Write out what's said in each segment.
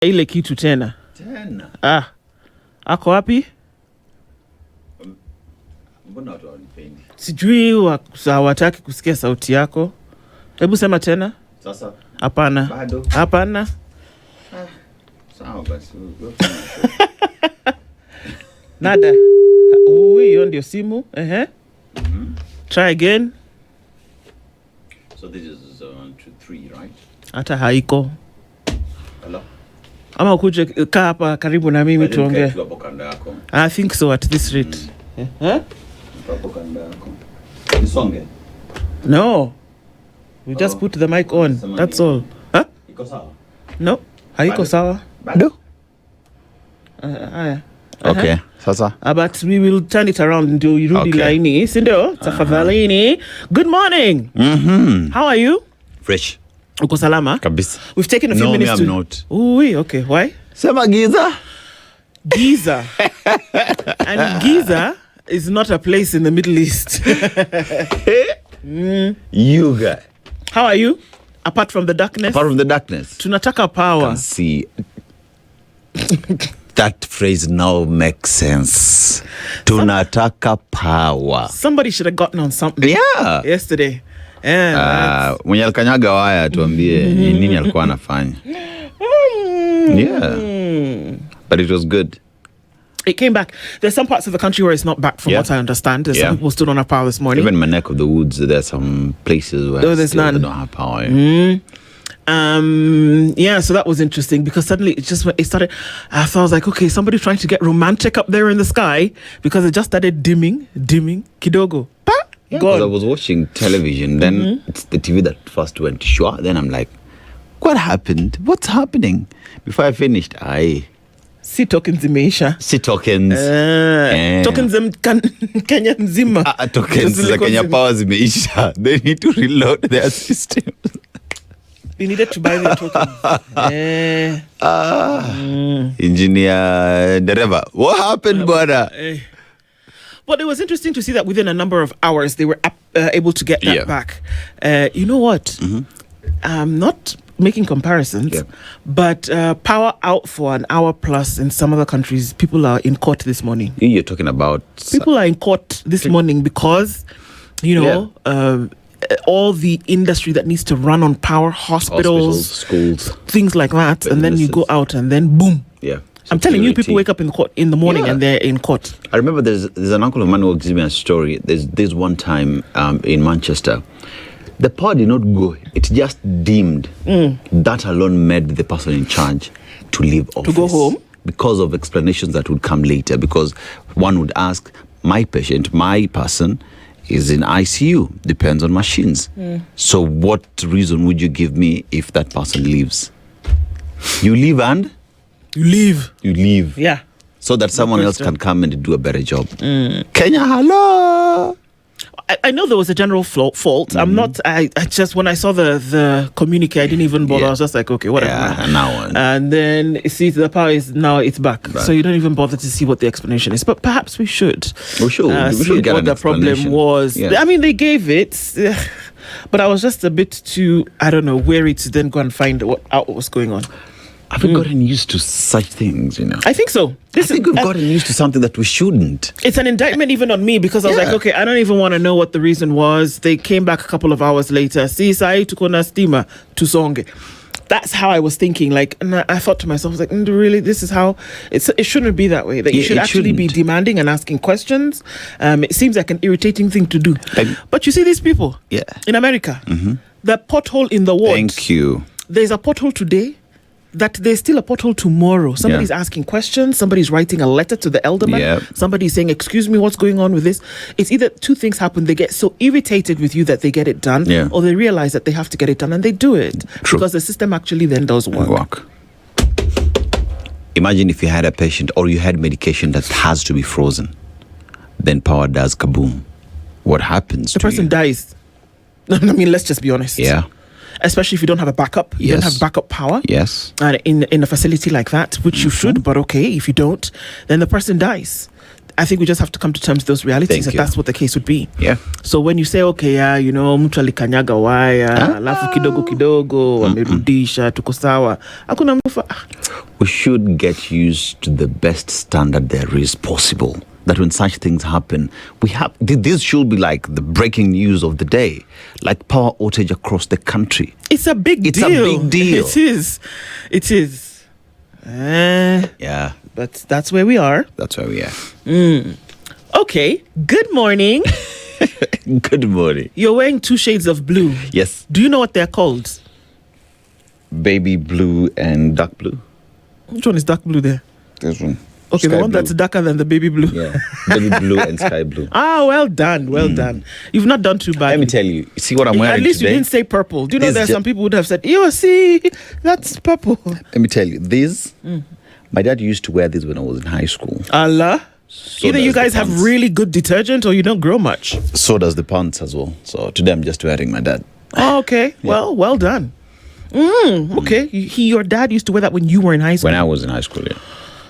Ile kitu tena. Ako wapi? Mbona watu hawanipendi? Sijui hawataki kusikia sauti yako. Hebu sema tena. Sasa? Hapana. Bado? Hapana. Sawa basi. Nada. Hiyo ndio simu. Try again. So this is 1, 2, 3, right? Hata haiko. Hello? Ama ukuje kaa hapa karibu na mimi tuongee. I think so at this rate. Nisonge? No. We just put the mic on. That's all. Huh? Iko sawa? No. Haiko sawa. Bado? Haya. Okay. Sasa? But we will turn it around ndio irudi laini. Si ndio? Tafadhalini. Good morning. How are you? Fresh. Uko salama? Kabisa. We've taken a few minutes to... No, I'm not. Okay. Why? Sema Giza. Giza. And Giza is not a place in the Middle East. You guy. How are you? Apart from the darkness? Apart from the darkness. Tunataka power. Can see. That phrase now makes sense. Tunataka power. Somebody should have gotten on something. Yeah. Yesterday. Mwenye alikanyaga waya tuambie nini alikuwa anafanya. Yeah. But it was good. It came back. There's some parts of the country where it's not back from what I understand. There's some people still don't have power this morning. Even in my neck of the woods, there's some places where there's none. They don't have power. So that was interesting because suddenly it started. I was like, okay, somebody trying to get romantic up there in the sky because it just started dimming, kidogo. Because I was watching television, then it's the TV that first went short. Then I'm like, what happened? What's happening? Before I finished, si tokens imeisha. Si tokens. Tokens Kenya nzima. Tokens za Kenya Power zimeisha. They need to reload their system. We needed to buy the tokens. Engineer Dereva, what happened, brother? But it was interesting to see that within a number of hours they were able to get that back. You know what? I'm not making comparisons, but power out for an hour plus in some other countries, people are in court this morning. You're talking about... People are in court this morning because, all the industry that needs to run on power, hospitals, schools, things like that, businesses. And then you go out and then boom. Yeah. I'm telling you, people wake up in the morning and they're in court. I remember there's an uncle of mine who gives me a story. There's one time in Manchester, the power did not go. It just dimmed. That alone made the person in charge to leave office. To go home? Because of explanations that would come later. Because one would ask, my person is in ICU. Depends on machines. So what reason would you give me if that person leaves? You leave and? You leave. Yeah. So that someone else can come and do a better job. Kenya, hello. I know there was a general fault. I'm not. I just when I saw the communique, I didn't even bother. I was just like, okay, whatever. And then see the power is now it's back. Right. So you don't even bother to see what the explanation is. But perhaps we should. We should get what the problem was. Yeah. I mean, they gave it, but I was just a bit too wary to then go and find out what was going on. Have we gotten used to such things, I think so. I think we've gotten used to something that we shouldn't. It's an indictment even on me because I was like, okay, I don't even want to know what the reason was. They came back a couple of hours later. See, sai tuko na stima tusonge. That's how I was thinking. Like, and I thought to myself, I was like, really, this is how it shouldn't be that way. That you should actually be demanding and asking questions. It seems like an irritating thing to do. But you see these people in America, the pothole in the ward. Thank you. There's a pothole today. That there's still a pothole tomorrow. Somebody's asking questions. Somebody's writing a letter to the elderman. Somebody's saying, excuse me, what's going on with this? It's either two things happen. They get so irritated with you that they get it done, or they realize that they have to get it done and they do it. True. Because the system actually then does work. Imagine if you had a patient or you had medication that has to be frozen. Then power does kaboom. What happens? The person dies. I mean, let's just be honest. Yeah. Especially if you don't have a backup. You don't have backup power. Yes. In a facility like that, which you should, but okay, if you don't, then the person dies. I think we just have to come to terms with those realities, that that's what the case would be. Yeah. So when you say, okay, mtu alikanyaga waya, alafu kidogo, wamerudisha, tuko sawa, hakuna mfa. We should get used to the best standard there is possible. That when such things happen, this should be like the breaking news of the day, like power outage across the country. It's a big deal. It's a big deal. It is. Yeah. But that's where we are. That's where we are. Okay. Good morning. Good morning. You're wearing 2 shades of blue. Yes. Do you know what they're called? Baby blue and dark blue. Which one is dark blue there? This one. Okay, Sky the one blue. that's darker than the baby blue. Yeah. Baby blue and sky blue. Well done. Well done. You've not done too bad. Let me tell you. See what I'm wearing At least today? you didn't say purple. Do you know This there's some people would have said, see, that's purple. Let me tell you. These, my dad used to wear these when I was in high school. Allah. So Either you does the guys have pants. really good detergent or you don't grow much. So does the pants as well. So today I'm just wearing my dad. Oh, okay. Well done. Okay. Your dad used to wear that when you were in high school. When I was in high school, yeah.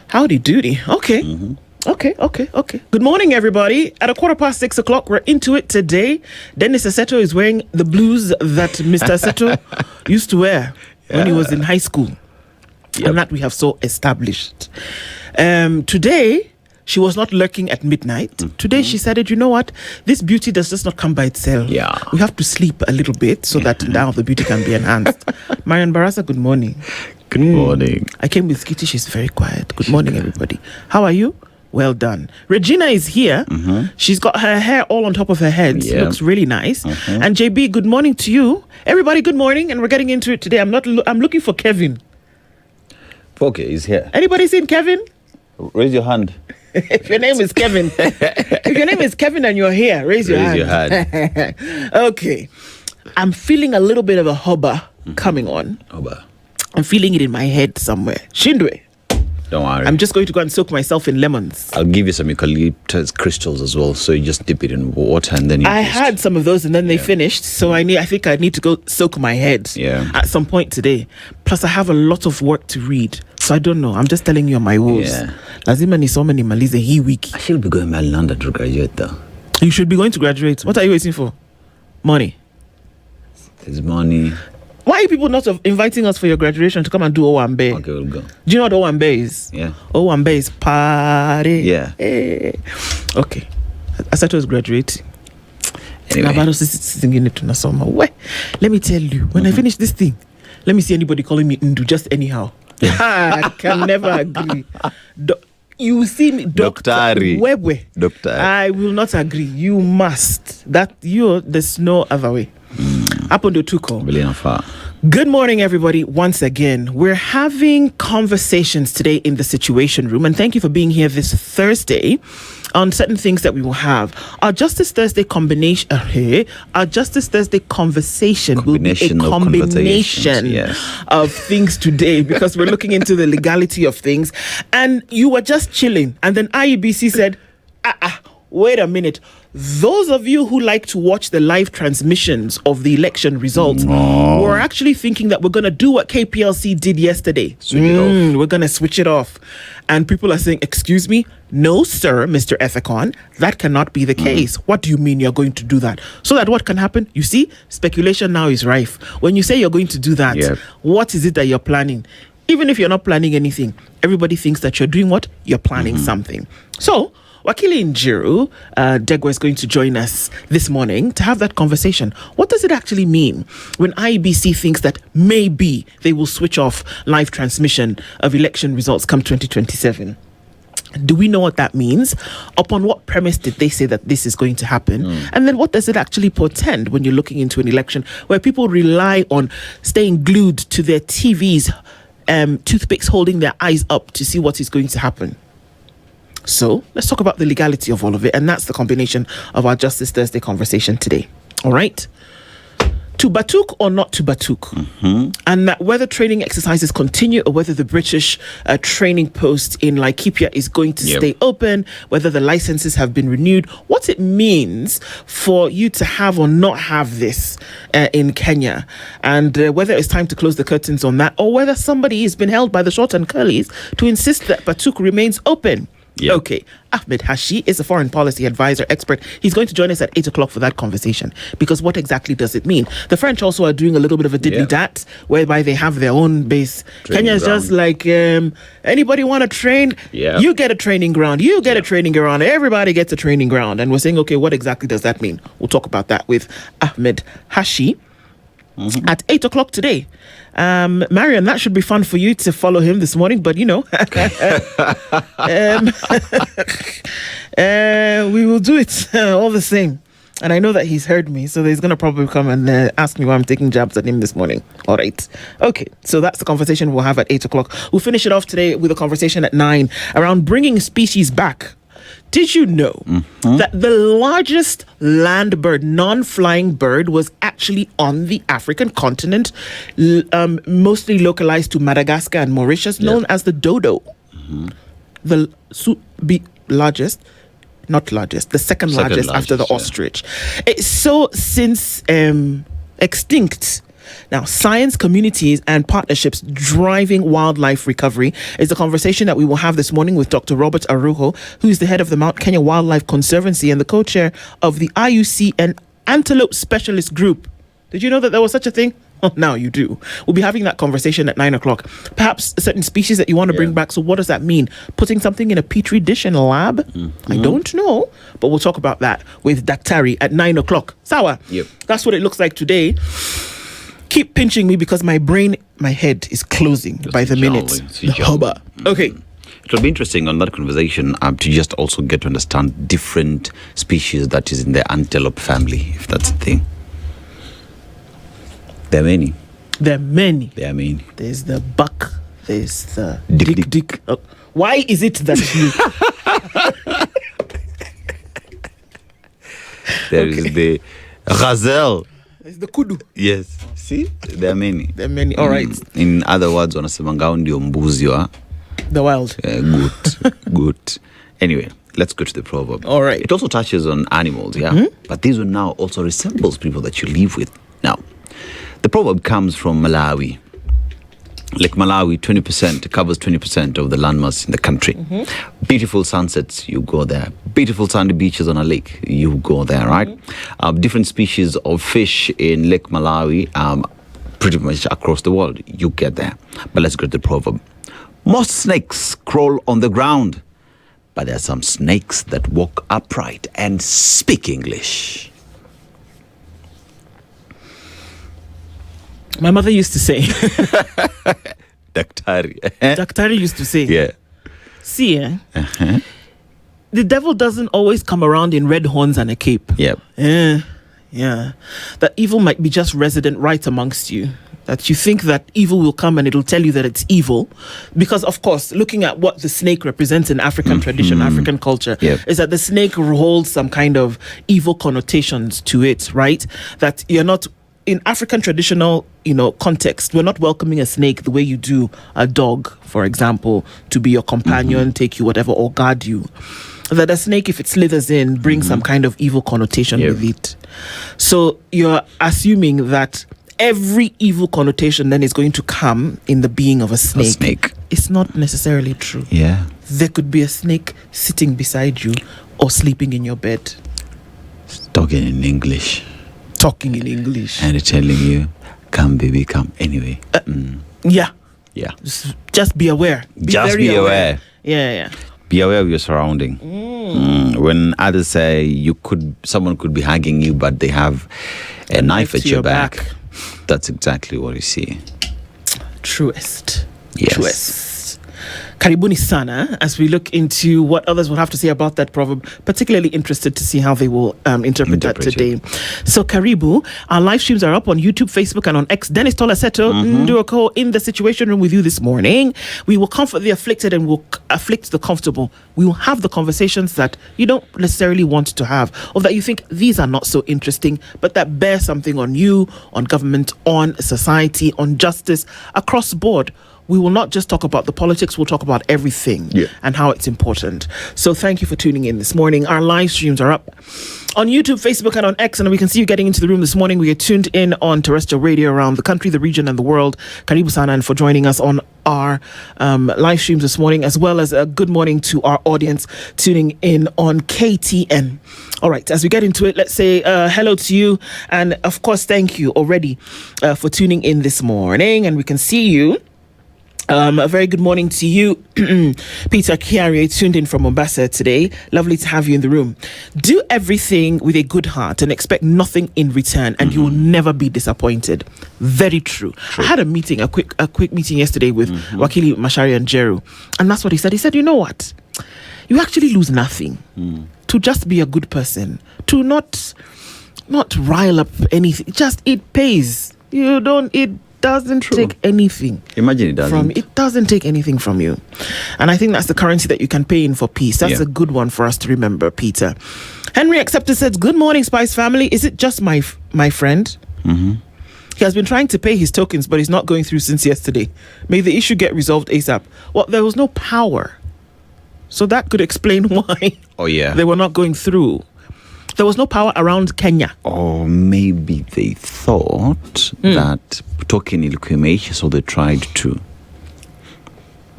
Howdy doody. Okay. Okay. Good morning, everybody. At 6:15, we're into it today. Dennis Aseto is wearing the blues that Mr. Aseto used to wear when he was in high school. Yep. And that we have so established. Today, she was not lurking at midnight. Today, she said, you know what? This beauty does just not come by itself. Yeah. We have to sleep a little bit so that now the beauty can be enhanced. Marian Barasa, good morning. Good morning. I came with Skitty. She's very quiet. Good morning, everybody. How are you? Well done. Regina is here. She's got her hair all on top of her head. Yeah. Looks really nice. And JB, good morning to you. Everybody, good morning. And we're getting into it today. I'm looking for Kevin. Okay, he's here. Anybody seen Kevin? Raise your hand. If your name is Kevin, and you're here, raise your hand. Okay. I'm feeling a little bit of a hubba coming on. Oba. I'm feeling it in my head somewhere. Shindwe. Don't worry. I'm just going to go and soak myself in lemons. I'll give you some eucalyptus crystals as well. So you just dip it in water and then you I had some of those and then they finished. So I think I need to go soak my head at some point today. Plus I have a lot of work to read. So I don't know. I'm just telling you on my woes. Yeah. Lazima nisome nimalize hii wiki. I should be going to London to graduate though. You should be going to graduate. What are you waiting for? Money. There's money. Why are people not inviting us for your graduation to come and do Owambe? Okay, we'll go. Do you know what Owambe is? Yeah. Owambe is party. Yeah. Hey. Okay. Asato is graduating. Anyway. Let me tell you, when I finish this thing, let me see anybody calling me Ndu just anyhow. I can never agree. You see me, Doctor Webwe. Doctor. I will not agree. You must. There's no other way. Up on the Tuko. Good morning, everybody. Once again, we're having conversations today in the Situation Room, and thank you for being here this Thursday on certain things that we will have. Our Justice Thursday conversation will be a combination of things today because we're looking into the legality of things. And you were just chilling, and then IEBC said, wait a minute. Those of you who like to watch the live transmissions of the election results were actually thinking that we're going to do what KPLC did yesterday. Switch it off. We're going to switch it off. And people are saying, excuse me? No, sir, Mr. Ethicon, that cannot be the case. What do you mean you're going to do that? So that what can happen? You see, speculation now is rife. When you say you're going to do that, what is it that you're planning? Even if you're not planning anything, everybody thinks that you're doing what? You're planning something. So, Wakili Njiru, Degwa is going to join us this morning to have that conversation. What does it actually mean when IEBC thinks that maybe they will switch off live transmission of election results come 2027? Do we know what that means? Upon what premise did they say that this is going to happen? And then what does it actually portend when you're looking into an election where people rely on staying glued to their TVs, toothpicks holding their eyes up to see what is going to happen? So let's talk about the legality of all of it. And that's the combination of our Justice Thursday conversation today. All right. To Batuk or not to Batuk? And that whether training exercises continue or whether the British training post in Laikipia is going to stay open, whether the licenses have been renewed, what it means for you to have or not have this in Kenya, and whether it's time to close the curtains on that or whether somebody has been held by the short and curlies to insist that Batuk remains open. Yeah. Okay. Ahmed Hashi is a foreign policy advisor expert. He's going to join us at 8 o'clock for that conversation, because what exactly does it mean? The French also are doing a little bit of a diddly-dat, whereby they have their own base. Kenya's just like, anybody want to train? Yeah. You get a training ground. You get a training ground. Everybody gets a training ground. And we're saying, okay, what exactly does that mean? We'll talk about that with Ahmed Hashi at 8 o'clock today. Marion, that should be fun for you to follow him this morning, but we will do it all the same. And I know that he's heard me, so he's going to probably come and ask me why I'm taking jabs at him this morning. All right. Okay, so that's the conversation we'll have at 8 o'clock. We'll finish it off today with a conversation at 9 around bringing species back. Did you know that the largest land bird, non-flying bird, was actually on the African continent, mostly localized to Madagascar and Mauritius, known as the dodo? The largest, not largest, the second largest after the ostrich. It's so since extinct. Now, science, communities, and partnerships driving wildlife recovery is the conversation that we will have this morning with Dr. Robert Arujo, who is the head of the Mount Kenya Wildlife Conservancy and the co-chair of the IUCN Antelope Specialist Group. Did you know that there was such a thing? Oh, now you do. We'll be having that conversation at 9 o'clock. Perhaps a certain species that you want to bring back. So what does that mean? Putting something in a petri dish in a lab? I don't know. But we'll talk about that with Daktari at 9 o'clock. Sawa? Yep. That's what it looks like today. Keep pinching me because my head is closing by the minute. Okay. It will be interesting on that conversation to just also get to understand different species that is in the antelope family, if that's a thing. There are many. There's the buck. There's the dick. Oh. Why is it that you... There is the gazelle. There's the kudu. Yes. See? There are many. All right. In other words, wanasemanga ndio mbuzi wa the wild. Good. Anyway, let's go to the proverb. All right. It also touches on animals, yeah? But this one now also resembles people that you live with. Now, the proverb comes from Malawi. Like Malawi, 20% covers 20% of the landmass in the country. Beautiful sunsets, you go there. Beautiful sandy beaches on a lake, you go there, right? Different species of fish in Lake Malawi, pretty much across the world, you get there. But let's go to the proverb. Most snakes crawl on the ground, but there are some snakes that walk upright and speak English. My mother used to say. Daktari. Daktari used to say. Yeah. See, the devil doesn't always come around in red horns and a cape. Yep. Yeah. That evil might be just resident right amongst you. That you think that evil will come and it'll tell you that it's evil. Because, of course, looking at what the snake represents in African tradition, African culture, is that the snake holds some kind of evil connotations to it, right? That you're not... In African traditional, context, we're not welcoming a snake the way you do a dog, for example, to be your companion, take you whatever, or guard you. That a snake, if it slithers in, brings some kind of evil connotation with it. So you're assuming that every evil connotation then is going to come in the being of a snake. It's not necessarily true. Yeah. There could be a snake sitting beside you or sleeping in your bed. Talking in English. And telling you, come baby, come. Anyway. Yeah. Just be aware. Be aware. Yeah. Be aware of your surrounding. When others say someone could be hugging you, but they have a knife at your back. That's exactly what you see. Truest. Yes. Truest. Karibuni sana as we look into what others will have to say about that proverb. Particularly interested to see how they will interpret that today. So Karibu, our live streams are up on YouTube, Facebook, and on X. Dennis Tolaseto Nduoko in the Situation Room with you this morning. We will comfort the afflicted and will afflict the comfortable. We will have the conversations that you don't necessarily want to have, or that you think these are not so interesting, but that bear something on you, on government, on society, on justice, across the board. we will not just talk about the politics, we'll talk about everything and how it's important. So thank you for tuning in this morning. Our live streams are up on YouTube, Facebook, and on X, and we can see you getting into the room this morning. We are tuned in on terrestrial radio around the country, the region, and the world. Karibu sana, and for joining us on our live streams this morning, as well as a good morning to our audience tuning in on KTN. All right, as we get into it, let's say hello to you, and of course, thank you already for tuning in this morning, and we can see you. A very good morning to you, Peter Kiarie, tuned in from Mombasa today. Lovely to have you in the room. Do everything with a good heart and expect nothing in return, and you will never be disappointed. Very true. I had a meeting, a quick meeting yesterday with Wakili Mashari and Jeru, and that's what he said. He said, you know what? You actually lose nothing to just be a good person, to not rile up anything. Just it pays. It doesn't take anything. Imagine it doesn't. It doesn't take anything from you. And I think that's the currency that you can pay in for peace. That's a good one for us to remember, Peter. Henry Acceptor says, good morning, Spice family. Is it just my friend? He has been trying to pay his tokens, but he's not going through since yesterday. May the issue get resolved ASAP. Well, there was no power. So that could explain why they were not going through. There was no power around Kenya. Or maybe they thought that token ilikuwa, so they tried to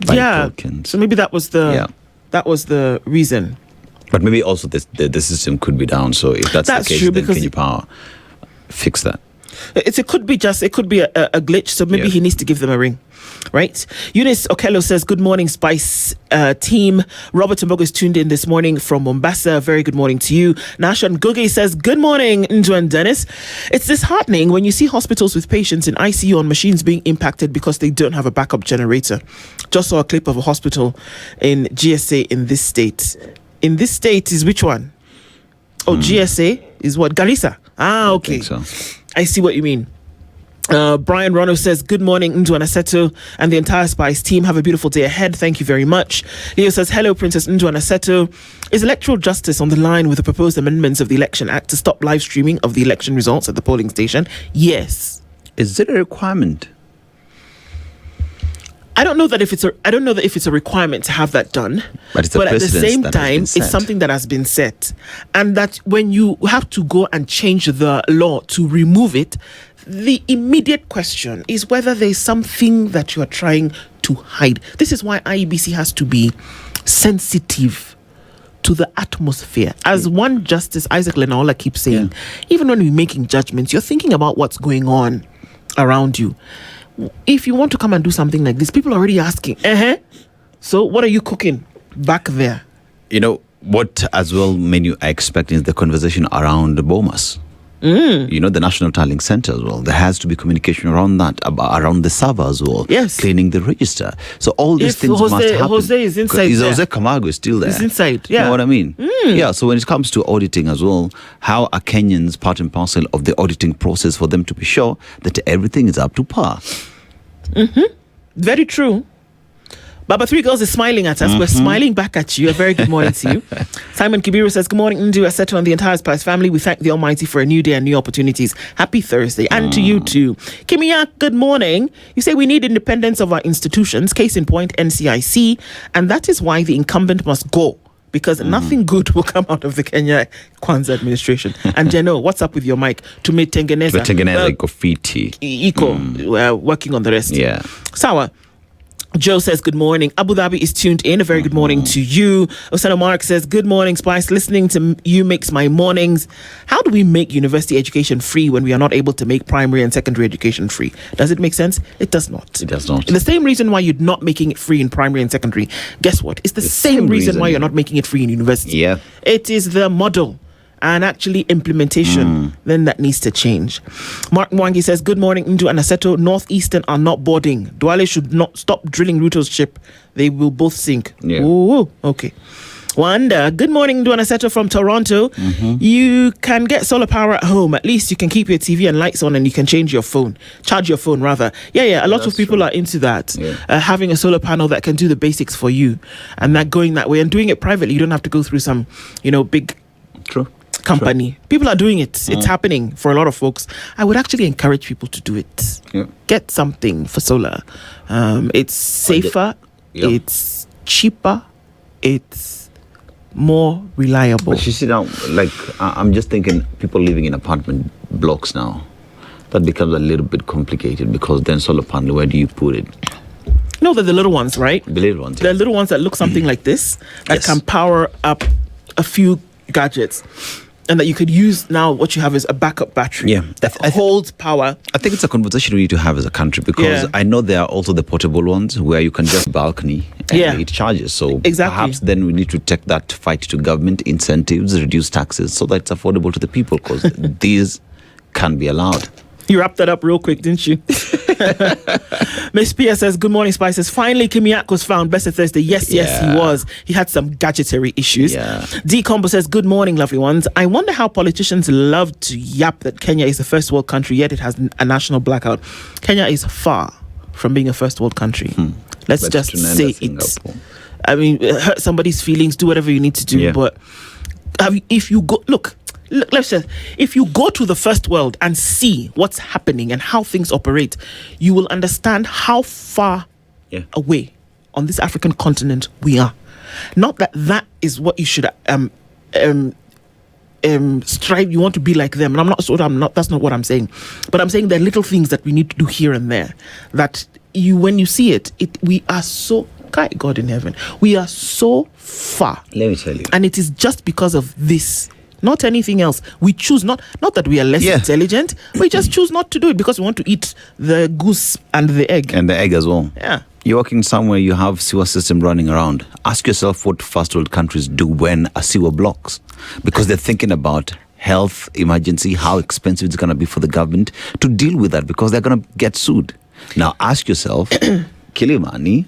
buy tokens. So maybe that was the reason. But maybe also the system could be down. So if that's the case, true, then Kenya Power fix that. It could be a glitch. So maybe he needs to give them a ring. Right? Eunice Okello says, good morning, Spice team. Robert Mbogo is tuned in this morning from Mombasa. Very good morning to you. Nashon Goge says, good morning, Nju and Dennis. It's disheartening when you see hospitals with patients in ICU on machines being impacted because they don't have a backup generator. Just saw a clip of a hospital in GSA in this state. In this state is which one? Oh, GSA is what? Garissa. Okay. I think so. I see what you mean. Brian Rono says, good morning, Ndu Anaseto and the entire Spice team. Have a beautiful day ahead. Thank you very much. Leo says, hello, Princess Ndu Anaseto. Is electoral justice on the line with the proposed amendments of the Election Act to stop live streaming of the election results at the polling station? Yes. Is it a requirement? I don't know that if it's a requirement to have that done, but at the same time, it's something that has been set, and that when you have to go and change the law to remove it, the immediate question is whether there's something that you are trying to hide. This is why IEBC has to be sensitive to the atmosphere. As one Justice Isaac Lenaola keeps saying, even when we're making judgments, you're thinking about what's going on around you. If you want to come and do something like this, people are already asking, so what are you cooking back there? You know, what as well many are expecting is the conversation around the BOMAS. You know, the National Tallying Center as well. There has to be communication around that, around the server as well. Yes. Cleaning the register. So all these things must happen. Jose is inside there. Jose Camargo is still there. He's inside, You know what I mean? Yeah, so when it comes to auditing as well, how are Kenyans part and parcel of the auditing process for them to be sure that everything is up to par? Very true. Baba Three Girls is smiling at us. We're smiling back at you. A very good morning to you. Simon Kibiru says, good morning, Ndu Aseto and the entire Spice family. We thank the Almighty for a new day and new opportunities. Happy Thursday. And to you too. Kimiya, good morning. You say we need independence of our institutions. Case in point, NCIC. And that is why the incumbent must go. Because nothing good will come out of the Kenya Kwanzaa administration. And Jeno, what's up with your mic? To me, Tengeneza. Kofiti. Iko, working on the rest. Yeah. Sawa. Joe says, good morning. Abu Dhabi is tuned in. A very good morning to you. Osana Mark says, good morning, Spice. Listening to you makes my mornings. How do we make university education free when we are not able to make primary and secondary education free? Does it make sense? It does not. It does not. The same reason why you're not making it free in primary and secondary, guess what? It's the same reason why you're not making it free in university. Yeah. It is the model and actually implementation then that needs to change. Mark Mwangi says, good morning, Ndu and Aseto. Northeastern are not boarding. Duale should not stop drilling Ruto's ship. They will both sink. Yeah. Ooh, okay. Wanda, good morning, Ndu and Aseto from Toronto. You can get solar power at home. At least you can keep your TV and lights on and you can charge your phone rather. Yeah, a lot of people are into that. Having a solar panel that can do the basics for you and that going that way and doing it privately. You don't have to go through some, big company. Sure. People are doing it. It's happening for a lot of folks. I would actually encourage people to do it. Yeah. Get something for solar. It's safer. It's cheaper. It's more reliable. But you see now, like, I'm just thinking people living in apartment blocks now. That becomes a little bit complicated because then solar panel, where do you put it? No, they're the little ones, right? The little ones. They're little ones that look something like this, that can power up a few gadgets. And that you could use now. What you have is a backup battery that holds power. I think it's a conversation we need to have as a country because I know there are also the portable ones where you can just balcony and it charges. So perhaps then we need to take that fight to government, incentives, reduce taxes so that it's affordable to the people because these can be allowed. You wrapped that up real quick, didn't you? Miss Pia says, good morning, Spices. Finally, Kimiak was found. Blessed Thursday. Yes, he was. He had some gadgetary issues. D Combo says, good morning, lovely ones. I wonder how politicians love to yap that Kenya is a first world country, yet it has a national blackout. Kenya is far from being a first world country. Let's just say it. I mean, hurt somebody's feelings, do whatever you need to do. But if you go, look, let's say, if you go to the first world and see what's happening and how things operate, you will understand how far away on this African continent we are. Not that is what you should strive. You want to be like them, and that's not what I'm saying. But I'm saying there are little things that we need to do here and there. That when you see it, we are so. God in heaven, we are so far. Let me tell you, and it is just because of this. Not anything else. We choose not that we are less intelligent. We just choose not to do it because we want to eat the goose and the egg. And the egg as well. Yeah. You're working somewhere, you have sewer system running around. Ask yourself what first world countries do when a sewer blocks. Because they're thinking about health emergency, how expensive it's going to be for the government to deal with that because they're going to get sued. Now ask yourself, Kilimani,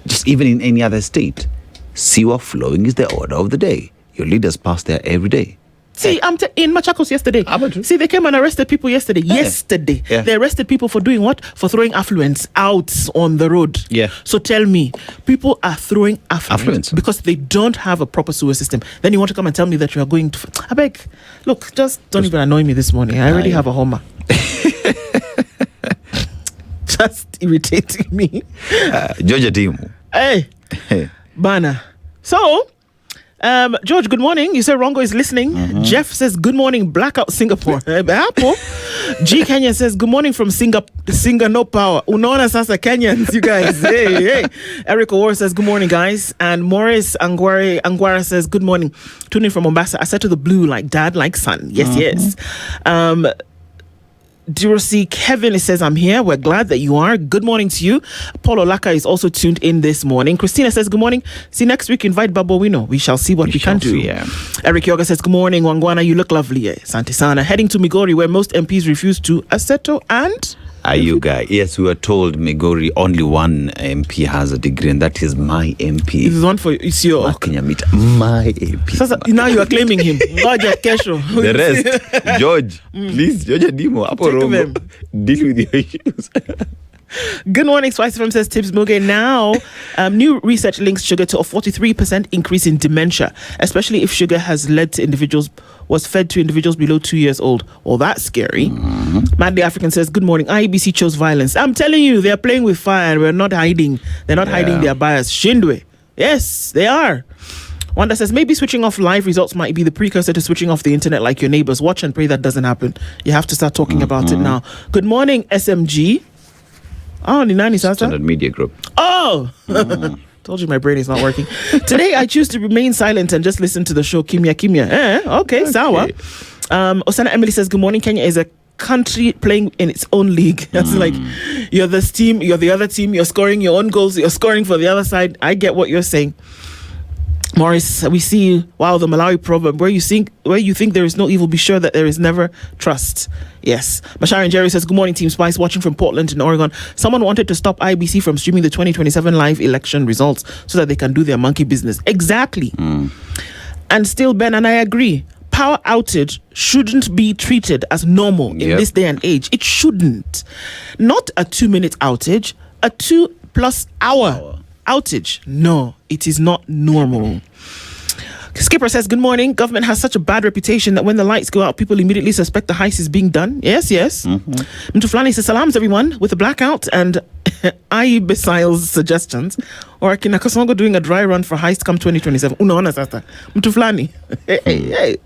just even in any other state, sewer flowing is the order of the day. Your leaders pass there every day. See, I'm in Machakos yesterday. See, they came and arrested people yesterday. They arrested people for doing what? For throwing affluents out on the road. So tell me, people are throwing affluents because they don't have a proper sewer system. Then you want to come and tell me that you are going to... I beg, look, just don't even annoy me this morning. I already have a Homer. Just irritating me. Georgia Timu. Hey, Bana. So... George, good morning. You said Rongo is listening. Jeff says, good morning, Blackout Singapore. Apple. G Kenya says, good morning from Singapore, no power. Unaona sasa Kenyans, you guys. Hey. Eric O'War says, good morning, guys. And Morris Angwara says, good morning. Tuning from Mombasa. I said to the blue, like dad, like son. Yes. Durosi Kevin says, I'm here. We're glad that you are. Good morning to you. Paul Olaka is also tuned in this morning. Christina says, good morning. See, next week, invite Babo Wino. We shall see what we can do. Eric Yoga says, good morning, Wangwana. You look lovely. Asante sana. Heading to Migori, where most MPs refuse to assetto and... Ayuga. Yes, we were told Migori only one MP has a degree, and that is my MP. This is one for Isio. My MP. Sasa, now you are claiming him. The rest, George, please, George Adimo, deal with your issues. Good morning, SpiceFM says Tips Muge. Now, new research links sugar to a 43% increase in dementia, especially if sugar was fed to individuals below 2 years old. Well, that's scary. Madly African says, good morning. IEBC chose violence. I'm telling you, they're playing with fire and we're not hiding. They're not hiding their bias. Shindwe. Yes, they are. Wanda says, maybe switching off live results might be the precursor to switching off the internet like your neighbors. Watch and pray that doesn't happen. You have to start talking about it now. Good morning, SMG. Oh, Ninani Sasa? Standard Media Group. Oh! Told you my brain is not working. Today, I choose to remain silent and just listen to the show Kimya. Okay, sawa. Osana Emily says, good morning. Kenya is a country playing in its own league. That's like, you're this team, you're the other team, you're scoring your own goals, you're scoring for the other side. I get what you're saying. Morris, we see, wow, the Malawi proverb, where you think there is no evil, be sure that there is never trust. Yes. Mashari Jerry says, good morning, Team Spice, watching from Portland in Oregon. Someone wanted to stop IBC from streaming the 2027 live election results so that they can do their monkey business. Exactly. And still, Ben, and I agree, power outage shouldn't be treated as normal in this day and age. It shouldn't. Not a 2-minute outage, a 2+ hour outage. No, it is not normal. Skipper says, good morning. Government has such a bad reputation that when the lights go out, people immediately suspect the heist is being done. Yes. Mtuflani says, salams everyone, with a blackout and imbeciles suggestions. Or Kinakasongo doing a dry run for heist come 2027. Unaona sasa. Mtuflani. Hey.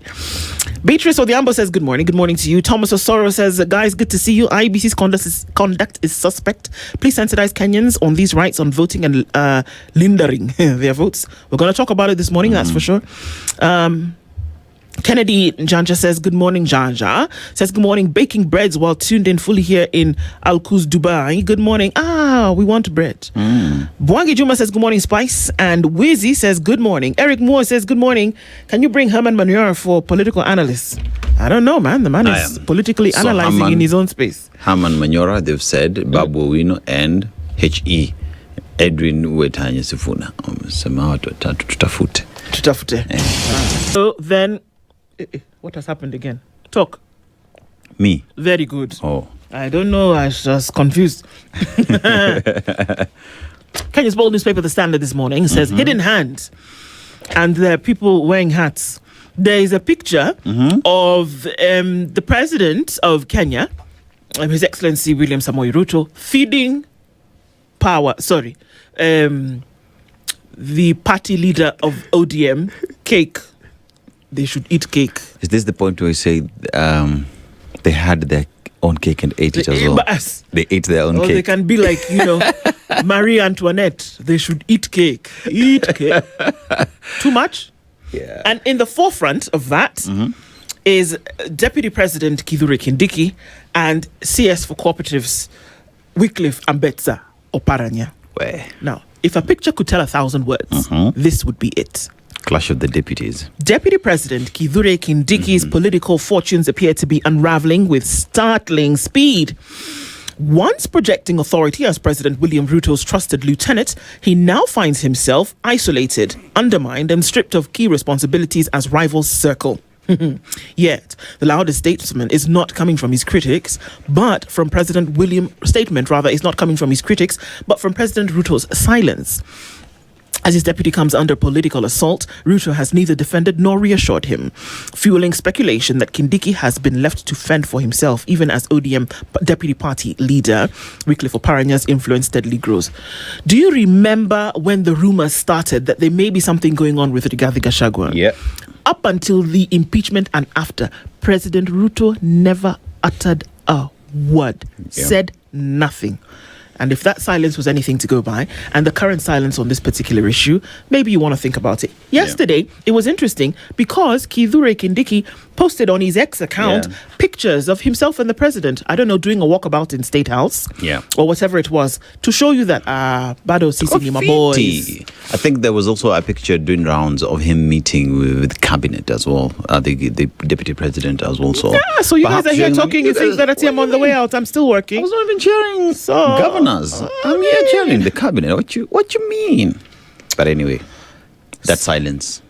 Beatrice Odiambo says, good morning. Good morning to you. Thomas Osoro says, guys, good to see you. IEBC's conduct is suspect. Please sensitize Kenyans on these rights on voting and lindering their votes. We're going to talk about it this morning, that's for sure. Kennedy Janja says, good morning, Janja. Says, good morning, baking breads while tuned in fully here in Al Quoz, Dubai. Good morning. We want bread. Bwangi Juma says, good morning, Spice. And Wizzy says, good morning. Eric Moore says, good morning. Can you bring Herman Manure for political analysts? I don't know, man. The man is politically analyzing in his own space. Herman Manura, they've said, Babu Owino and H.E. Edwin Wetanya Sifuna. Tutafute. So then, what has happened again? Talk. Me. Very good. Oh. I don't know. I was just confused. Kenya's bold newspaper, The Standard, this morning says, hidden hand. And there are people wearing hats. There is a picture of the president of Kenya, His Excellency William Samoei Ruto, feeding the party leader of ODM cake. They should eat cake. Is this the point where you say they had their own cake and ate it as well? They ate their own cake. They can be like, Marie Antoinette. They should eat cake. Eat cake. Too much? Yeah. And in the forefront of that is Deputy President Kithure Kindiki and CS for Cooperatives Wycliffe Ambetsa Oparanya. Where? Now, if a picture could tell 1,000 words, this would be it. Clash of the deputies. Deputy President Kithure Kindiki's political fortunes appear to be unraveling with startling speed. Once projecting authority as President William Ruto's trusted lieutenant, he now finds himself isolated, undermined, and stripped of key responsibilities as rivals circle. Yet, the loudest statement is not coming from his critics, but from President is not coming from his critics, but from President Ruto's silence. As his deputy comes under political assault, Ruto has neither defended nor reassured him, fueling speculation that Kindiki has been left to fend for himself, even as ODM deputy party leader Wycliffe Oparanya's influence steadily grows. Do you remember when the rumors started that there may be something going on with Rigathi Gachagua? Yeah. Up until the impeachment and after, President Ruto never uttered a word, said nothing. And if that silence was anything to go by, and the current silence on this particular issue, maybe you want to think about it. Yesterday, it was interesting because Kithure Kindiki posted on his X account pictures of himself and the president, I don't know, doing a walkabout in State House or whatever it was, to show you that, Bado Sisi my boys. I think there was also a picture doing rounds of him meeting with cabinet as well, the deputy president as well. So, so you guys are here talking, you think that I'm on the way out, I'm still working. I was not even cheering governors. I'm here cheering the cabinet. What you mean? But anyway, that silence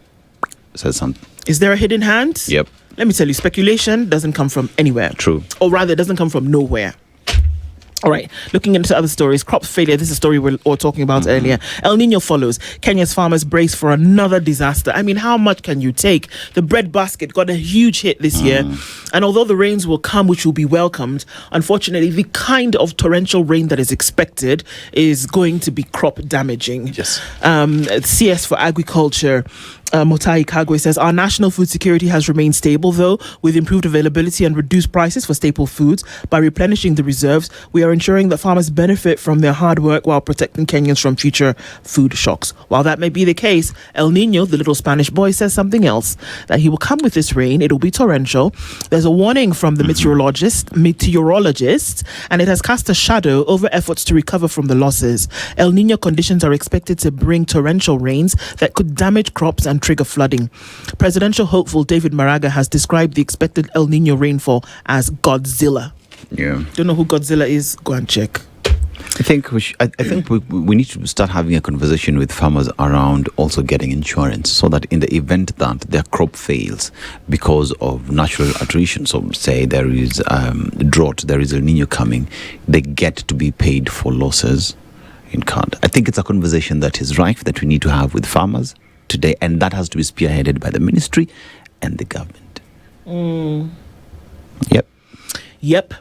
says something. Is there a hidden hand? Yep. Let me tell you, speculation doesn't come from anywhere. True. Or rather, it doesn't come from nowhere. All right, looking into other stories, crop failure. This is a story we were talking about earlier. El Nino follows. Kenya's farmers brace for another disaster. I mean, how much can you take? The bread basket got a huge hit this year. And although the rains will come, which will be welcomed, unfortunately, the kind of torrential rain that is expected is going to be crop damaging. Yes. CS for Agriculture, Motai Kagwe says, our national food security has remained stable, though, with improved availability and reduced prices for staple foods. By replenishing the reserves, we are ensuring that farmers benefit from their hard work while protecting Kenyans from future food shocks. While that may be the case, El Nino, the little Spanish boy, says something else, that he will come with this rain. It will be torrential. There's a warning from the meteorologists, and it has cast a shadow over efforts to recover from the losses. El Nino conditions are expected to bring torrential rains that could damage crops and trigger flooding. Presidential hopeful David Maraga has described the expected El Nino rainfall as Godzilla. Yeah. Don't know who Godzilla is? Go and check. I think we need to start having a conversation with farmers around also getting insurance, so that in the event that their crop fails because of natural attrition, so say there is drought, there is El Nino coming, they get to be paid for losses incurred. I think it's a conversation that is rife that we need to have with farmers. today, and that has to be spearheaded by the ministry and the government. Yep.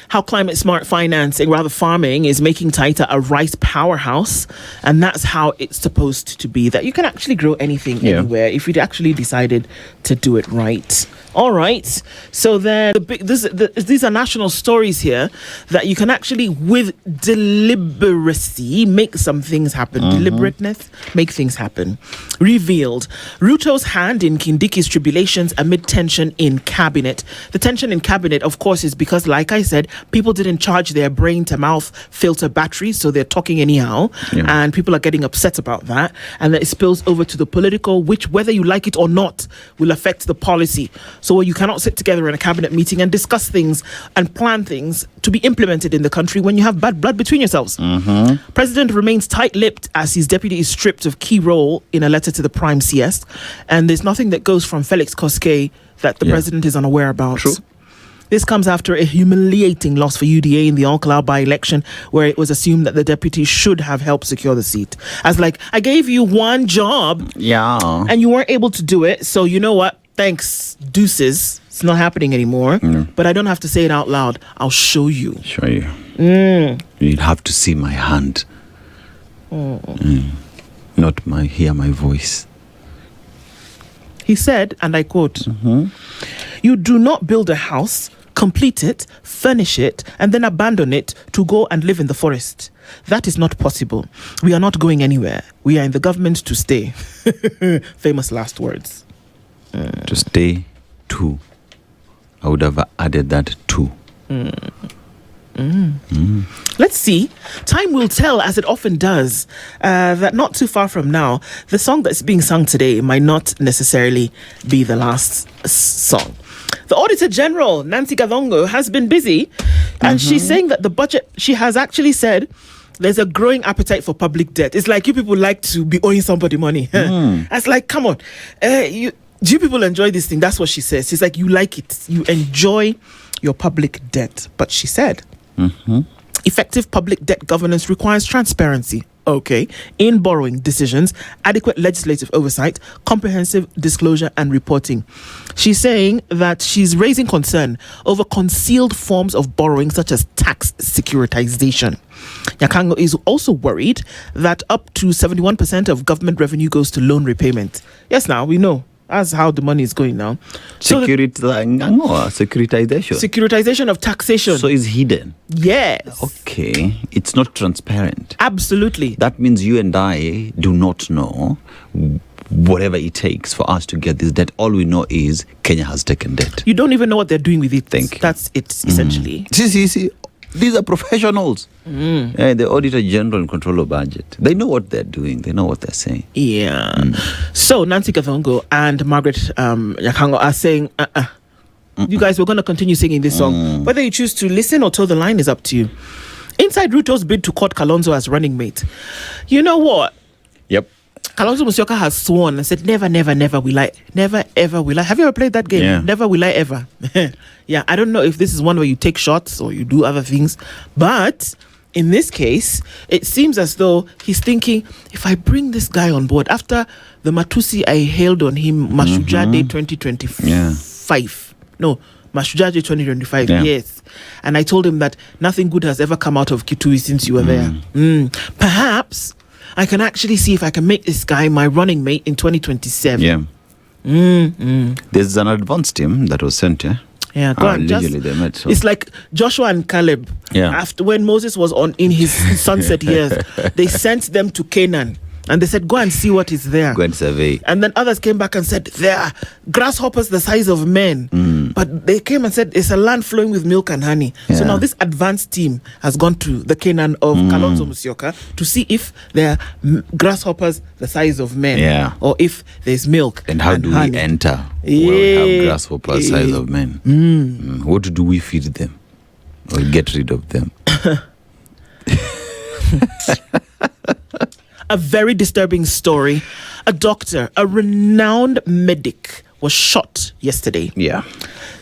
How climate smart financing, rather farming, is making Taita a rice powerhouse. And that's how it's supposed to be. That you can actually grow anything anywhere if you actually decided to do it right. All right. So then these are national stories here that you can actually, with deliberacy, make some things happen. Deliberateness, make things happen. Revealed. Ruto's hand in Kindiki's tribulations amid tension in cabinet. The tension in cabinet, of course, is because, like I said, people didn't charge their brain to mouth filter batteries, so they're talking anyhow. And people are getting upset about that. And then it spills over to the political, which, whether you like it or not, will affect the policy. So you cannot sit together in a cabinet meeting and discuss things and plan things to be implemented in the country when you have bad blood between yourselves. President remains tight-lipped as his deputy is stripped of key role in a letter to the Prime CS. And there's nothing that goes from Felix Koskei that the president is unaware about. True. This comes after a humiliating loss for UDA in the Downlaod by-election, where it was assumed that the deputy should have helped secure the seat. As like, I gave you one job, and you weren't able to do it, so you know what? Thanks, deuces. It's not happening anymore. But I don't have to say it out loud. I'll show you. Show you. You'd have to see my hand. Not hear my voice. He said, and I quote, "You do not build a house, complete it, furnish it, and then abandon it to go and live in the forest. That is not possible. We are not going anywhere. We are in the government to stay." Famous last words. To stay, too. I would have added that too. Let's see. Time will tell, as it often does, that not too far from now, the song that's being sung today might not necessarily be the last song. The Auditor General, Nancy Gathongo, has been busy, and she's saying that the budget, she has actually said, there's a growing appetite for public debt. It's like you people like to be owing somebody money. It's like, come on. Do you people enjoy this thing? That's what she says. She's like, you like it. You enjoy your public debt. But she said, effective public debt governance requires transparency. Okay. In borrowing decisions, adequate legislative oversight, comprehensive disclosure and reporting. She's saying that she's raising concern over concealed forms of borrowing, such as tax securitization. Nyakango is also worried that up to 71% of government revenue goes to loan repayment. Yes, now we know. That's how the money is going now. Securitization. Securitization of taxation. So it's hidden. Yes. Okay. It's not transparent. Absolutely. That means you and I do not know whatever it takes for us to get this debt. All we know is Kenya has taken debt. You don't even know what they're doing with it. Thank you. That's it, essentially. See. These are professionals. The Auditor General in control of budget. They know what they're doing. They know what they're saying. Yeah. So Nancy Gathongo and Margaret Nyakango are saying, you guys, we're going to continue singing this song. Whether you choose to listen or toe the line is up to you. Inside Ruto's bid to court Kalonzo as running mate. You know what? Yep. Kalonzo Musyoka has sworn and said, never, never, never will I. Never, ever will I. Have you ever played that game? Yeah. Never will I ever. Yeah, I don't know if this is one where you take shots or you do other things. But in this case, it seems as though he's thinking, if I bring this guy on board, after the Matusi I hailed on him, Mashuja Day 2025. No, Mashuja Day 2025, yes. And I told him that nothing good has ever come out of Kitui since you were there. Perhaps I can actually see if I can make this guy my running mate in 2027. Yeah. There's an advance team that was sent, Yeah, go on. They met. So. It's like Joshua and Caleb. Yeah. After when Moses was in his sunset years, they sent them to Canaan. And they said, go and see what is there. Go and survey. And then others came back and said, there are grasshoppers the size of men. But they came and said, it's a land flowing with milk and honey. Yeah. So now this advanced team has gone to the Canaan of Kalonzo Musyoka to see if there are grasshoppers the size of men. Yeah. Or if there's milk and how do honey. We enter where we have grasshoppers the size of men? What do we feed them? Or get rid of them? A very disturbing story. A doctor, a renowned medic, was shot yesterday. Yeah.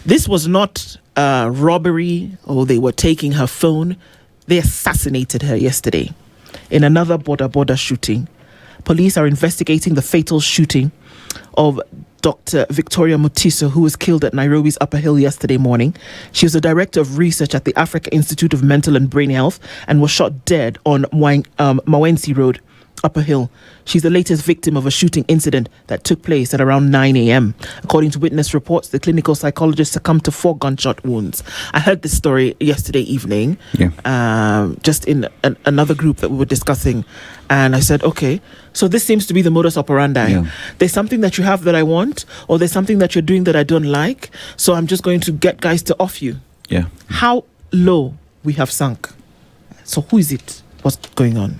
This was not a robbery or they were taking her phone. They assassinated her yesterday in another border shooting. Police are investigating the fatal shooting of Dr. Victoria Mutiso, who was killed at Nairobi's Upper Hill yesterday morning. She was the director of research at the Africa Institute of Mental and Brain Health and was shot dead on Mawensi Road, Upper Hill. She's the latest victim of a shooting incident that took place at around 9 a.m. According to witness reports, the clinical psychologist succumbed to 4 gunshot wounds. I heard this story yesterday evening, just in another group that we were discussing. And I said, okay, so this seems to be the modus operandi. Yeah. There's something that you have that I want, or there's something that you're doing that I don't like. So I'm just going to get guys to off you. Yeah. How low we have sunk. So who is it? What's going on?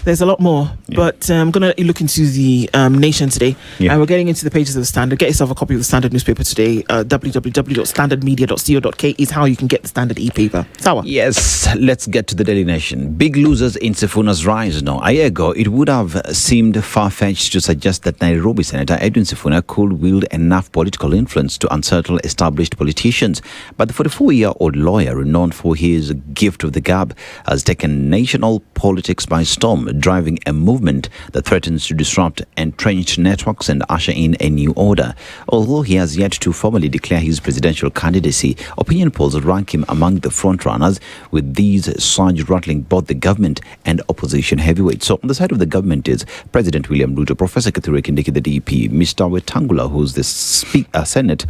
There's a lot more, but I'm going to look into the Nation today. And we're getting into the pages of the Standard. Get yourself a copy of the Standard newspaper today. www.standardmedia.co.k is how you can get the Standard e-paper. Sawa? Yes, let's get to the Daily Nation. Big losers in Sifuna's rise now. A year ago, it would have seemed far-fetched to suggest that Nairobi Senator Edwin Sifuna could wield enough political influence to unsettle established politicians. But the 44-year-old lawyer, renowned for his gift of the gab, has taken national politics by storm, driving a movement that threatens to disrupt entrenched networks and usher in a new order. Although he has yet to formally declare his presidential candidacy, opinion polls rank him among the frontrunners, with these surge rattling both the government and opposition heavyweights. So on the side of the government is President William Ruto, Professor Kithure Kindiki, the DP, Mr. Wetangula, who's the Senate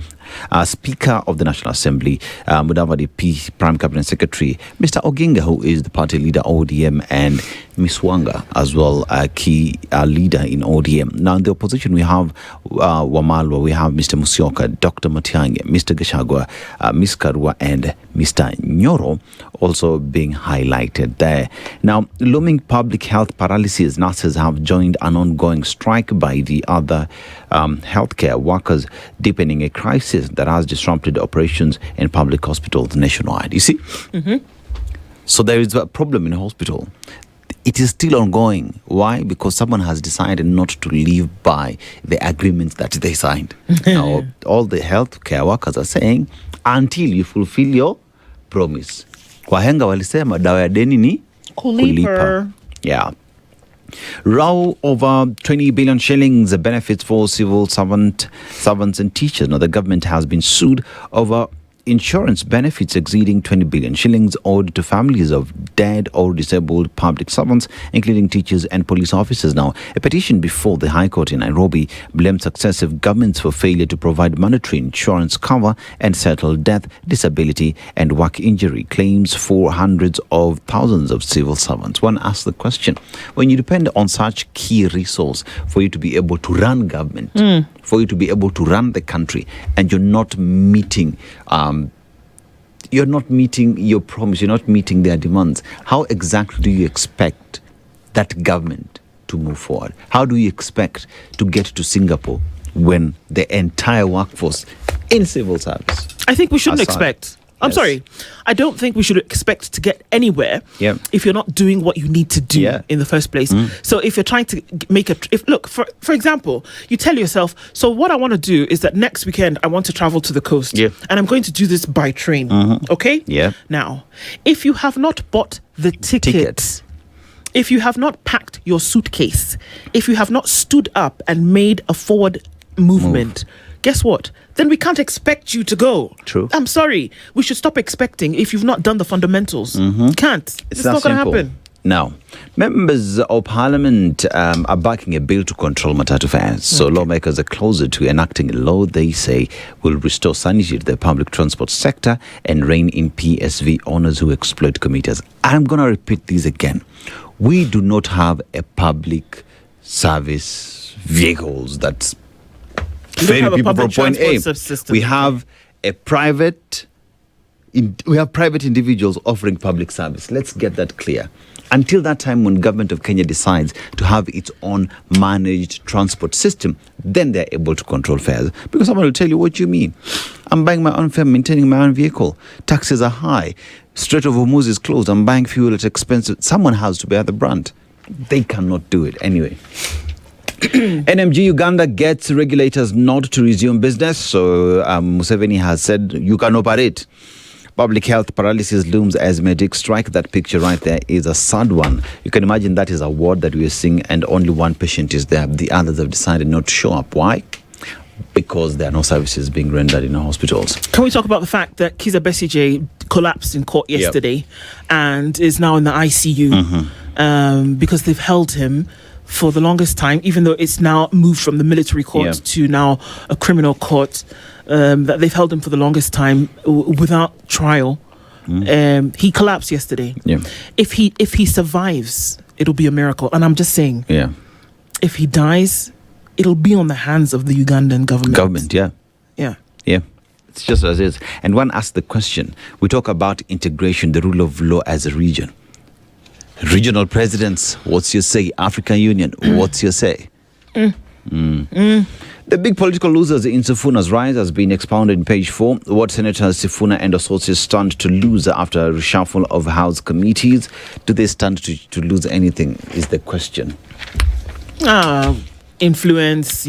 Speaker of the National Assembly, Mudavadi P, Prime Cabinet Secretary, Mr. Oginga, who is the party leader ODM, and Ms. Wanga, as well, a key leader in ODM. Now, in the opposition, we have Wamalwa, we have Mr. Musyoka, Dr. Matiang'i, Mr. Gachagua, Ms. Karua, and Mr. Nyoro also being highlighted there. Now, looming public health paralysis, nurses have joined an ongoing strike by the other healthcare workers, deepening a crisis that has disrupted operations in public hospitals nationwide. You see? Mm-hmm. So there is a problem in a hospital. It is still ongoing. Why? Because someone has decided not to live by the agreements that they signed. Now, all the healthcare workers are saying, until you fulfill your promise. Wahenga walisema dawa ya deni ni kulipa. Yeah. Row over 20 billion shillings benefits for civil servants and teachers. Now, the government has been sued over insurance benefits exceeding 20 billion shillings owed to families of dead or disabled public servants, including teachers and police officers. Now, a petition before the High Court in Nairobi blamed successive governments for failure to provide monetary insurance cover and settle death, disability, and work injury claims for hundreds of thousands of civil servants. One asks the question, when you depend on such key resource for you to be able to run government, for you to be able to run the country, and you're not meeting your promise, you're not meeting their demands, how exactly do you expect that government to move forward? How do you expect to get to Singapore when the entire workforce in civil service? I think we shouldn't expect. I'm sorry. I don't think we should expect to get anywhere if you're not doing what you need to do in the first place. So if you're trying to make for example, you tell yourself, so what I want to do is that next weekend I want to travel to the coast and I'm going to do this by train. Okay? Yeah. Now, if you have not bought the tickets, if you have not packed your suitcase, if you have not stood up and made a forward movement, guess what? Then we can't expect you to go. True. I'm sorry. We should stop expecting if you've not done the fundamentals. Can't. It's not going to happen. Now, members of parliament are backing a bill to control matatu fares. So lawmakers are closer to enacting a law they say will restore sanity to the public transport sector and rein in PSV owners who exploit commuters. I'm going to repeat this again. We do not have a public service vehicles that's ferry people from point A. We have private individuals offering public service. Let's get that clear. Until that time when government of Kenya decides to have its own managed transport system, then they're able to control fares. Because someone will tell you, what you mean? I'm buying my own fare, maintaining my own vehicle. Taxes are high. Strait of Hormuz is closed. I'm buying fuel, it's expensive. Someone has to bear the brunt. They cannot do it anyway. NMG Uganda gets regulators not to resume business. So Museveni has said you can operate, Public health paralysis looms as medics strike. That picture right there is a sad one. You can imagine that is a ward that we are seeing and only one patient is there. The others have decided not to show up. Why? Because there are no services being rendered in our hospitals. Can we talk about the fact that Kizza Besigye collapsed in court yesterday and is now in the ICU because they've held him for the longest time, even though it's now moved from the military court to now a criminal court, that they've held him for the longest time without trial. He collapsed yesterday. If he survives, it'll be a miracle. And I'm just saying, if he dies, it'll be on the hands of the Ugandan government. Yeah. It's just as it is. And one asks the question, we talk about integration, the rule of law as a region. Regional presidents, what's your say? African Union, what's your say? The big political losers in Sifuna's rise has been expounded in page 4. What Senators Sifuna and associates stand to lose after a reshuffle of House committees? Do they stand to lose anything is the question. Influence,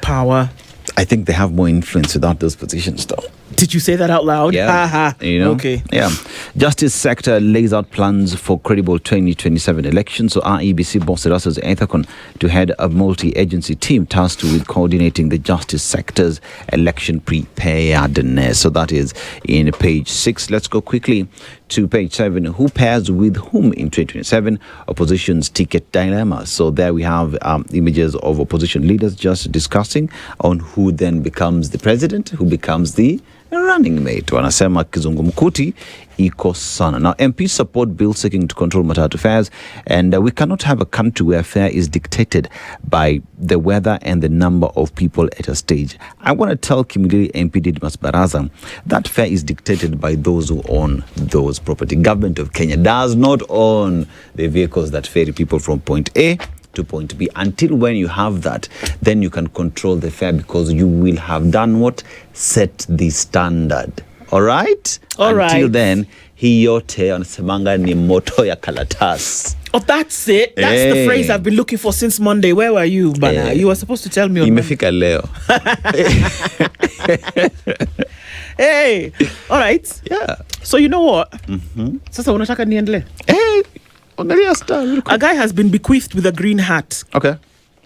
power. I think they have more influence without those positions, though. Did you say that out loud? Yeah. Okay. Yeah. Justice sector lays out plans for credible 2027 elections. So REBC boss Russell's Ethicon to head a multi-agency team tasked with coordinating the justice sector's election preparedness. So that is in page 6. Let's go quickly to page 7. Who pairs with whom in 2027? Opposition's ticket dilemma. So there we have images of opposition leaders just discussing on who then becomes the president, who becomes the running mate. Wanasema kizungumkuti iko sana. Now, MPs support bill seeking to control matatu fares, and we cannot have a country where fare is dictated by the weather and the number of people at a stage. I want to tell Kimilili MP Didmas Baraza that fare is dictated by those who own those property. Government of Kenya does not own the vehicles that ferry people from point A to point B. Until when you have that, then you can control the fare because you will have done what? Set the standard. All right? Until then, hii yote wanasemanga ni moto ya kalatas. Oh, that's it. That's the phrase I've been looking for since Monday. Where were you, Bana? You were supposed to tell me on Imefika leo. Hey. All right. Yeah. So you know what? Sasa unataka niendelee? Hey. A guy has been bequeathed with a green hat. Okay.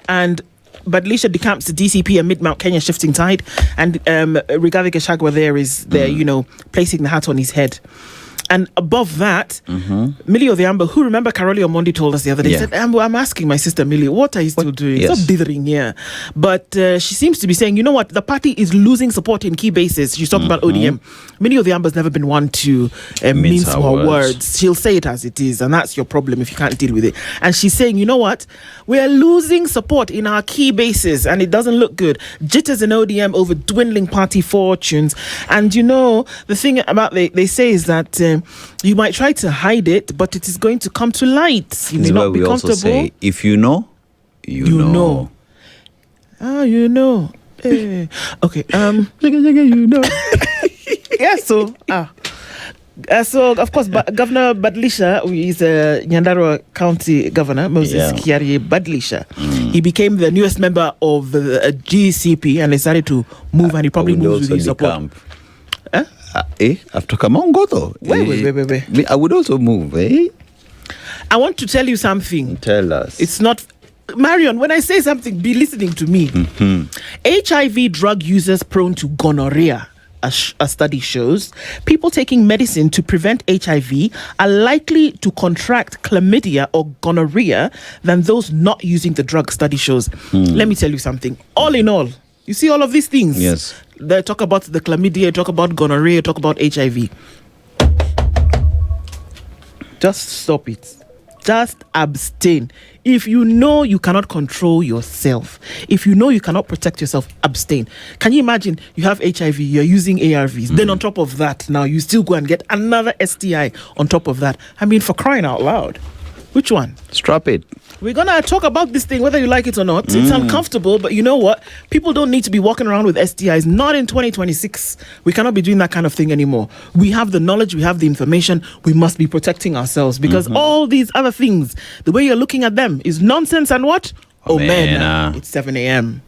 And Badlisha decamps the DCP amid Mount Kenya shifting tide. And Rigathi Gachagua there is there, placing the hat on his head. And above that, Millie Odhiambo, who remember Caroli Omondi told us the other day, said, I'm asking my sister Millie, what are you still doing? Yes. Stop dithering here. But she seems to be saying, you know what, the party is losing support in key bases. She's talking about ODM. Millie Odhiambo's never been one to mince her words. She'll say it as it is, and that's your problem if you can't deal with it. And she's saying, you know what, we're losing support in our key bases, and it doesn't look good. Jitters in ODM over dwindling party fortunes. And the thing about they say is that you might try to hide it, but it is going to come to light. You may not be comfortable. Also say, if you know, you know. You know. Okay. You know. So of course, Governor Badlisha is Nyandarua County Governor Moses Kiarie Badlisha. He became the newest member of the GCP and decided to move, and he probably moves with his support. After Kamongo though. Wait. I would also move, I want to tell you something. Tell us. It's not... Marion, when I say something, be listening to me. HIV drug users prone to gonorrhea, a study shows. People taking medicine to prevent HIV are likely to contract chlamydia or gonorrhea than those not using the drug, study shows. Let me tell you something. All in all, you see all of these things? Yes. They talk about the chlamydia, talk about gonorrhea, talk about HIV. Just stop it. Just abstain. If you know you cannot control yourself, if you know you cannot protect yourself, abstain. Can you imagine you have HIV, you're using ARVs, then on top of that, now you still go and get another STI on top of that? I mean, for crying out loud. Which one? Strap it. We're going to talk about this thing, whether you like it or not. It's uncomfortable, but you know what? People don't need to be walking around with STIs. Not in 2026. We cannot be doing that kind of thing anymore. We have the knowledge. We have the information. We must be protecting ourselves because all these other things, the way you're looking at them is nonsense and what? Oh, man. It's 7 a.m.